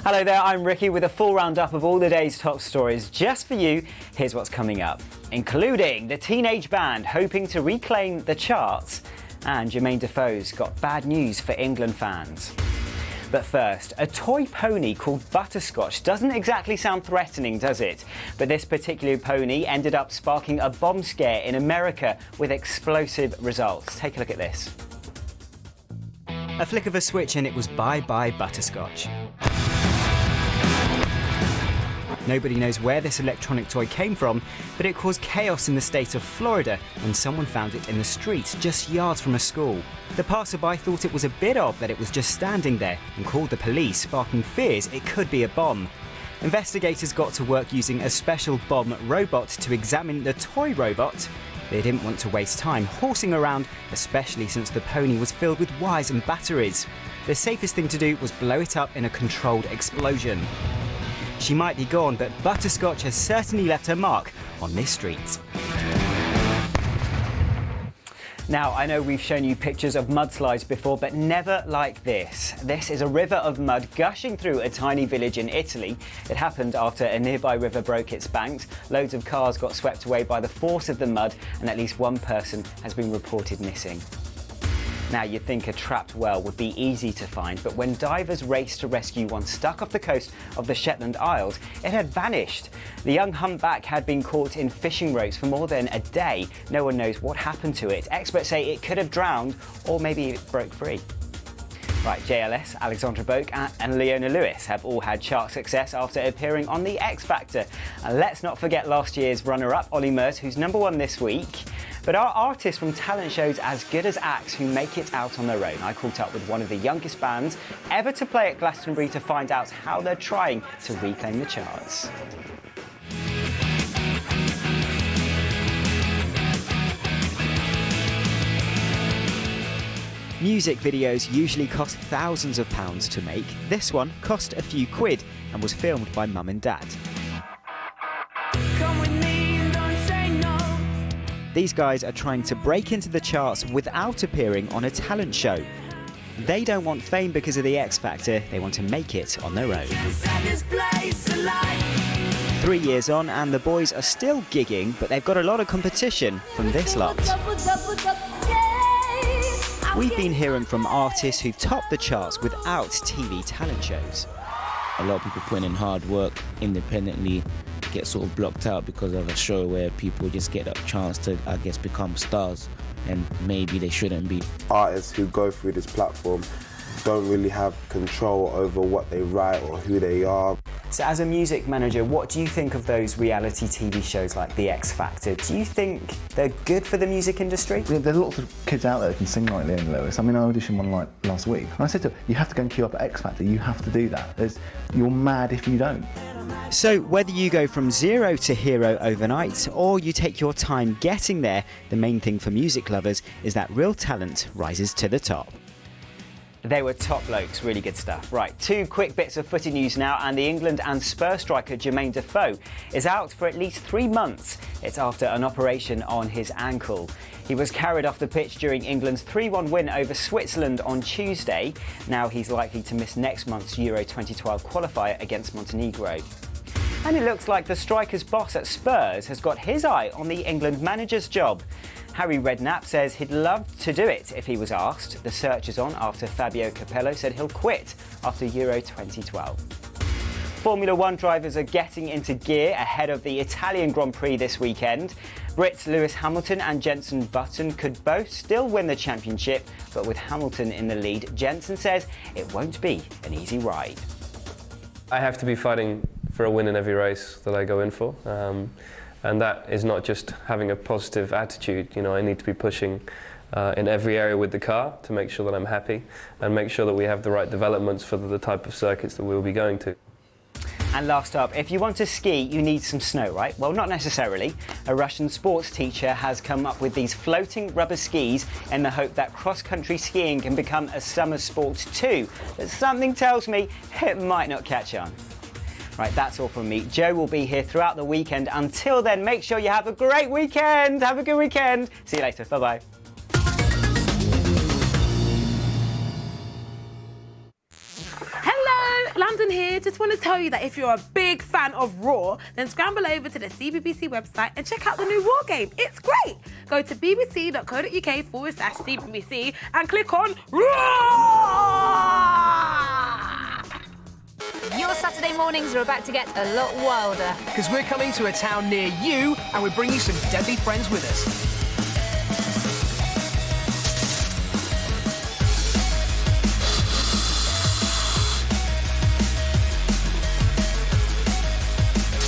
Hello there, I'm Ricky with a full roundup of all the day's top stories just for you. Here's what's coming up, including the teenage band hoping to reclaim the charts, and Jermaine Defoe's got bad news for England fans. But first, a toy pony called Butterscotch doesn't exactly sound threatening, does it? But this particular pony ended up sparking a bomb scare in America with explosive results. Take a look at this. A flick of a switch and it was bye-bye Butterscotch. Nobody knows where this electronic toy came from, but it caused chaos in the state of Florida when someone found it in the street just yards from a school. The passerby thought it was a bit odd that it was just standing there and called the police, sparking fears it could be a bomb. Investigators got to work using a special bomb robot to examine the toy robot. They didn't want to waste time horsing around, especially since the pony was filled with wires and batteries. The safest thing to do was blow it up in a controlled explosion. She might be gone, but Butterscotch has certainly left her mark on this street. Now, I know we've shown you pictures of mudslides before, but never like this. This is a river of mud gushing through a tiny village in Italy. It happened after a nearby river broke its banks. Loads of cars got swept away by the force of the mud, and at least one person has been reported missing. Now, you'd think a trapped well would be easy to find, but when divers raced to rescue one stuck off the coast of the Shetland Isles, it had vanished. The young humpback had been caught in fishing ropes for more than a day. No one knows what happened to it. Experts say it could have drowned, or maybe it broke free. Right, JLS, Alexandra Boak and Leona Lewis have all had chart success after appearing on The X Factor. And let's not forget last year's runner-up, Ollie Murs, who's #1 this week. But are artists from talent shows as good as acts who make it out on their own? I caught up with one of the youngest bands ever to play at Glastonbury to find out how they're trying to reclaim the charts. Music videos usually cost thousands of pounds to make. This one cost a few quid and was filmed by mum and dad. These guys are trying to break into the charts without appearing on a talent show. They don't want fame because of the X Factor, they want to make it on their own. 3 years on and the boys are still gigging, but they've got a lot of competition from this lot. We've been hearing from artists who've topped the charts without TV talent shows. A lot of people putting in hard work independently get sort of blocked out because of a show where people just get a chance to, I guess, become stars, and maybe they shouldn't be. Artists who go through this platform don't really have control over what they write or who they are. So as a music manager, what do you think of those reality TV shows like The X Factor? Do you think they're good for the music industry? There's lots of kids out there who can sing like Leona Lewis. I mean, I auditioned one like last week. And I said to her, you have to go and queue up at X Factor, you have to do that. You're mad if you don't. So whether you go from zero to hero overnight or you take your time getting there, the main thing for music lovers is that real talent rises to the top. They were top blokes, really good stuff. Right, 2 quick bits of footy news now, and the England and Spurs striker Jermaine Defoe is out for at least 3 months. It's after an operation on his ankle. He was carried off the pitch during England's 3-1 win over Switzerland on Tuesday. Now he's likely to miss next month's Euro 2012 qualifier against Montenegro. And it looks like the striker's boss at Spurs has got his eye on the England manager's job. Harry Redknapp says he'd love to do it if he was asked. The search is on after Fabio Capello said he'll quit after Euro 2012. Formula One drivers are getting into gear ahead of the Italian Grand Prix this weekend. Brits Lewis Hamilton and Jenson Button could both still win the championship, but with Hamilton in the lead, Jenson says it won't be an easy ride. I have to be fighting for a win in every race that I go in for. And that is not just having a positive attitude. You know, I need to be pushing in every area with the car to make sure that I'm happy and make sure that we have the right developments for the type of circuits that we'll be going to. And last up, if you want to ski, you need some snow, right? Well, not necessarily. A Russian sports teacher has come up with these floating rubber skis in the hope that cross-country skiing can become a summer sport too. But something tells me it might not catch on. Right, that's all from me. Joe will be here throughout the weekend. Until then, make sure you have a great weekend. Have a good weekend. See you later. Bye-bye. Hello, London here. Just want to tell you that if you're a big fan of Raw, then scramble over to the CBBC website and check out the new Raw game. It's great. Go to bbc.co.uk/CBBC and click on Raw! Your Saturday mornings are about to get a lot wilder. Because we're coming to a town near you and we're bringing some deadly friends with us.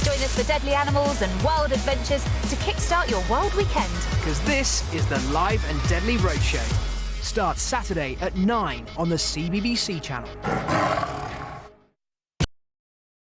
Join us for deadly animals and wild adventures to kickstart your wild weekend. Because this is the Live and Deadly Roadshow. Starts Saturday at 9 on the CBBC channel.